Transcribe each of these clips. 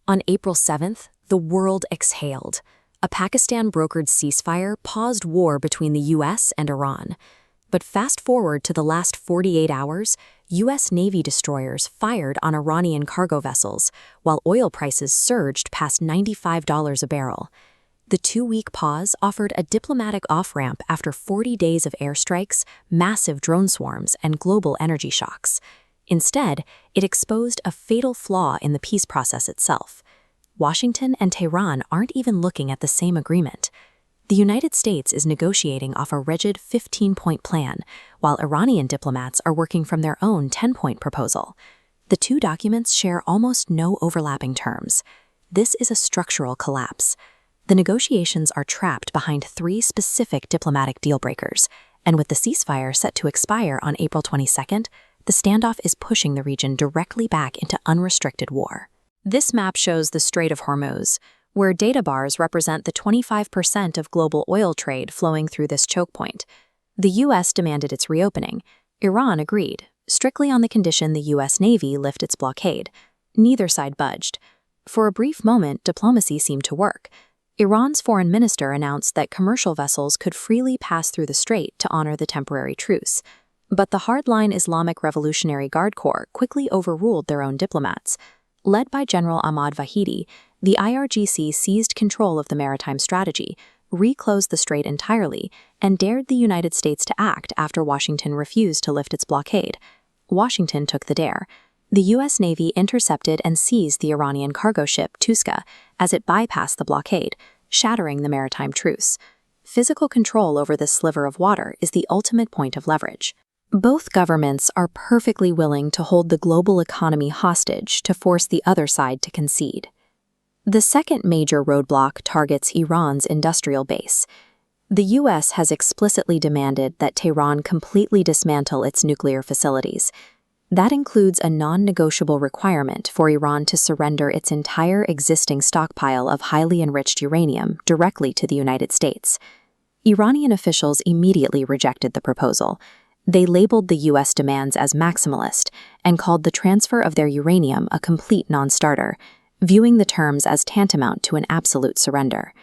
On April 7th, the world exhaled. A Pakistan-brokered ceasefire paused war between the U.S. and Iran. But fast forward to the last 48 hours, U.S. Navy destroyers fired on Iranian cargo vessels, while oil prices surged past $95 a barrel. The two-week pause offered a diplomatic off-ramp after 40 days of airstrikes, massive drone swarms, and global energy shocks. Instead, it exposed a fatal flaw in the peace process itself. Washington and Tehran aren't even looking at the same agreement. The United States is negotiating off a rigid 15-point plan, while Iranian diplomats are working from their own 10-point proposal. The two documents share almost no overlapping terms. This is a structural collapse. The negotiations are trapped behind three specific diplomatic deal-breakers, and with the ceasefire set to expire on April 22nd, the standoff is pushing the region directly back into unrestricted war. This map shows the Strait of Hormuz, where data bars represent the 25% of global oil trade flowing through this choke point. The U.S. demanded its reopening. Iran agreed, strictly on the condition the U.S. Navy lift its blockade. Neither side budged. For a brief moment, diplomacy seemed to work. Iran's foreign minister announced that commercial vessels could freely pass through the strait to honor the temporary truce. But the hardline Islamic Revolutionary Guard Corps quickly overruled their own diplomats. Led by General Ahmad Vahidi, the IRGC seized control of the maritime strategy, reclosed the strait entirely, and dared the United States to act after Washington refused to lift its blockade. Washington took the dare. The U.S. Navy intercepted and seized the Iranian cargo ship Tuska as it bypassed the blockade, shattering the maritime truce. Physical control over this sliver of water is the ultimate point of leverage. Both governments are perfectly willing to hold the global economy hostage to force the other side to concede. The second major roadblock targets Iran's industrial base. The U.S. has explicitly demanded that Tehran completely dismantle its nuclear facilities. That includes a non-negotiable requirement for Iran to surrender its entire existing stockpile of highly enriched uranium directly to the United States. Iranian officials immediately rejected the proposal. They labeled the U.S. demands as maximalist and called the transfer of their uranium a complete non-starter, viewing the terms as tantamount to an absolute surrender.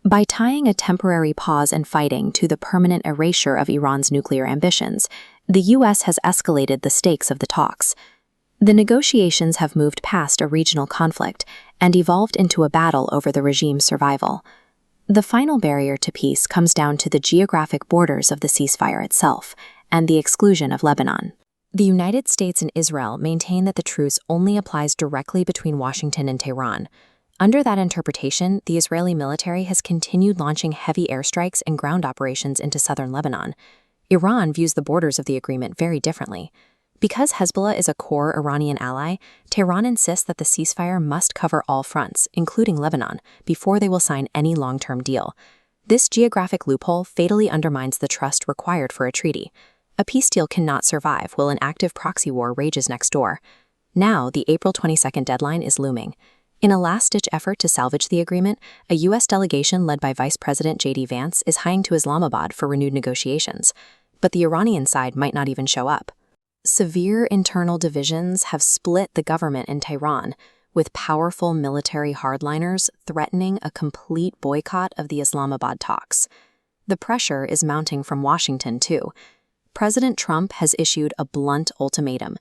By tying a temporary pause in fighting to the permanent erasure of Iran's nuclear ambitions, the U.S. has escalated the stakes of the talks. The negotiations have moved past a regional conflict and evolved into a battle over the regime's survival. The final barrier to peace comes down to the geographic borders of the ceasefire itself and the exclusion of Lebanon. The United States and Israel maintain that the truce only applies directly between Washington and Tehran. Under that interpretation, the Israeli military has continued launching heavy airstrikes and ground operations into southern Lebanon. Iran views the borders of the agreement very differently. Because Hezbollah is a core Iranian ally, Tehran insists that the ceasefire must cover all fronts, including Lebanon, before they will sign any long-term deal. This geographic loophole fatally undermines the trust required for a treaty. A peace deal cannot survive while an active proxy war rages next door. Now, the April 22nd deadline is looming. In a last-ditch effort to salvage the agreement, a U.S. delegation led by Vice President JD Vance is hieing to Islamabad for renewed negotiations. But the Iranian side might not even show up. Severe internal divisions have split the government in Tehran, with powerful military hardliners threatening a complete boycott of the Islamabad talks. The pressure is mounting from Washington, too. President Trump has issued a blunt ultimatum.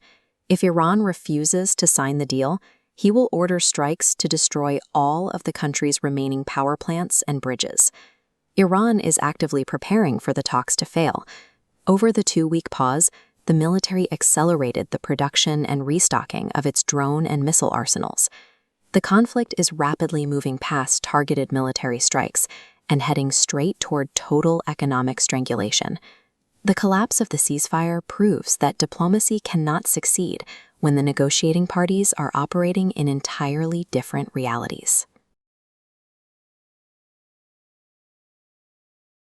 If Iran refuses to sign the deal, he will order strikes to destroy all of the country's remaining power plants and bridges. Iran is actively preparing for the talks to fail. Over the two-week pause, the military accelerated the production and restocking of its drone and missile arsenals. The conflict is rapidly moving past targeted military strikes and heading straight toward total economic strangulation. The collapse of the ceasefire proves that diplomacy cannot succeed when the negotiating parties are operating in entirely different realities.